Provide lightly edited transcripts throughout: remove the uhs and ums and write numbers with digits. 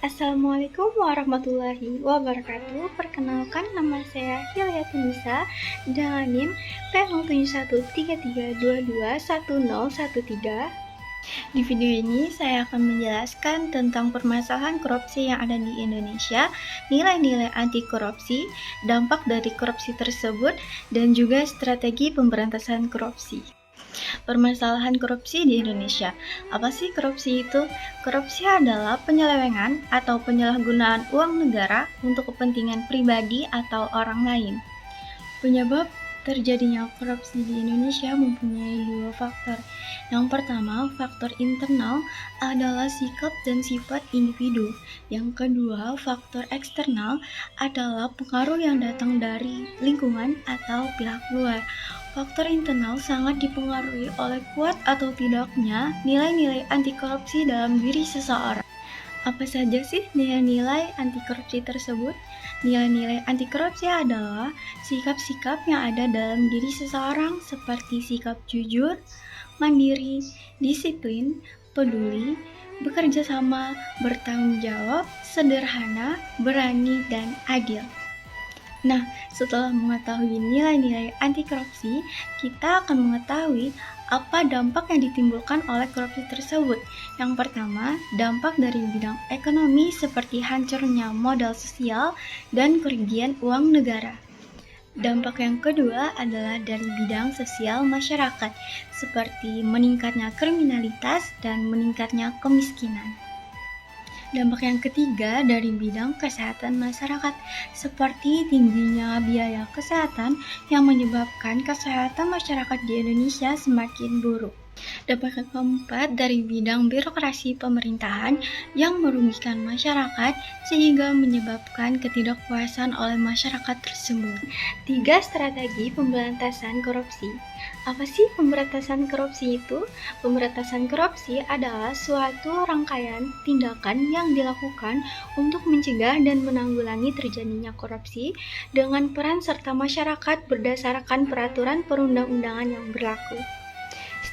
Assalamualaikum warahmatullahi wabarakatuh. Perkenalkan, nama saya Hilya Tunisa dengan NIM P071332211013. Di video ini saya akan menjelaskan tentang permasalahan korupsi yang ada di Indonesia, nilai-nilai anti korupsi, dampak dari korupsi tersebut, dan juga strategi pemberantasan korupsi. Permasalahan korupsi di Indonesia. Apa sih korupsi itu? Korupsi adalah penyelewengan atau penyalahgunaan uang negara untuk kepentingan pribadi atau orang lain. Penyebab terjadinya korupsi di Indonesia mempunyai dua faktor. Yang pertama, faktor internal adalah sikap dan sifat individu. Yang kedua, faktor eksternal adalah pengaruh yang datang dari lingkungan atau pihak luar. Faktor internal sangat dipengaruhi oleh kuat atau tidaknya nilai-nilai anti korupsi dalam diri seseorang. Apa saja sih nilai-nilai anti korupsi tersebut? Nilai-nilai anti korupsi adalah sikap-sikap yang ada dalam diri seseorang seperti sikap jujur, mandiri, disiplin, peduli, bekerja sama, bertanggung jawab, sederhana, berani, dan adil. Nah, setelah mengetahui nilai-nilai anti korupsi, kita akan mengetahui apa dampak yang ditimbulkan oleh korupsi tersebut. Yang pertama, dampak dari bidang ekonomi seperti hancurnya modal sosial dan kerugian uang negara. Dampak yang kedua adalah dari bidang sosial masyarakat, seperti meningkatnya kriminalitas dan meningkatnya kemiskinan. Dampak yang ketiga dari bidang kesehatan masyarakat, seperti tingginya biaya kesehatan yang menyebabkan kesehatan masyarakat di Indonesia semakin buruk. Dampak yang keempat dari bidang birokrasi pemerintahan yang merugikan masyarakat sehingga menyebabkan ketidakpuasan oleh masyarakat tersebut. 3. Strategi pemberantasan korupsi. Apa sih pemberantasan korupsi itu? Pemberantasan korupsi adalah suatu rangkaian tindakan yang dilakukan untuk mencegah dan menanggulangi terjadinya korupsi dengan peran serta masyarakat berdasarkan peraturan perundang-undangan yang berlaku.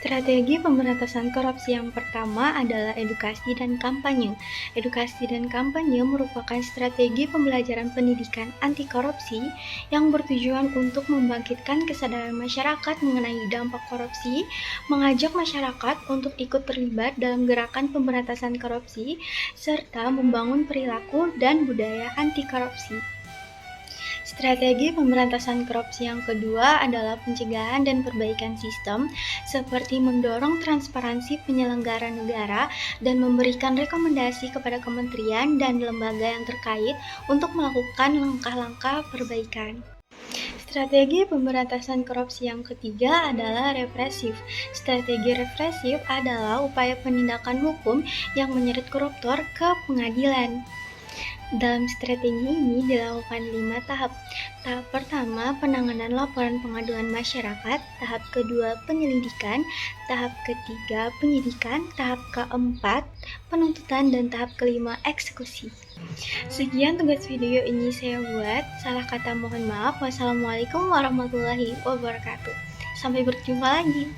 Strategi pemberantasan korupsi yang pertama adalah edukasi dan kampanye. Edukasi dan kampanye merupakan strategi pembelajaran pendidikan anti korupsi yang bertujuan untuk membangkitkan kesadaran masyarakat mengenai dampak korupsi, mengajak masyarakat untuk ikut terlibat dalam gerakan pemberantasan korupsi, serta membangun perilaku dan budaya anti korupsi. Strategi pemberantasan korupsi yang kedua adalah pencegahan dan perbaikan sistem, seperti mendorong transparansi penyelenggara negara dan memberikan rekomendasi kepada kementerian dan lembaga yang terkait untuk melakukan langkah-langkah perbaikan. Strategi pemberantasan korupsi yang ketiga adalah represif. Strategi represif adalah upaya penindakan hukum yang menyeret koruptor ke pengadilan. Dalam strategi ini dilakukan 5 tahap. Tahap pertama, penanganan laporan pengaduan masyarakat. Tahap kedua, penyelidikan. Tahap ketiga, penyidikan. Tahap keempat, penuntutan. Dan tahap kelima, eksekusi. Sekian tugas video ini saya buat. Salah kata mohon maaf. Wassalamualaikum warahmatullahi wabarakatuh. Sampai berjumpa lagi.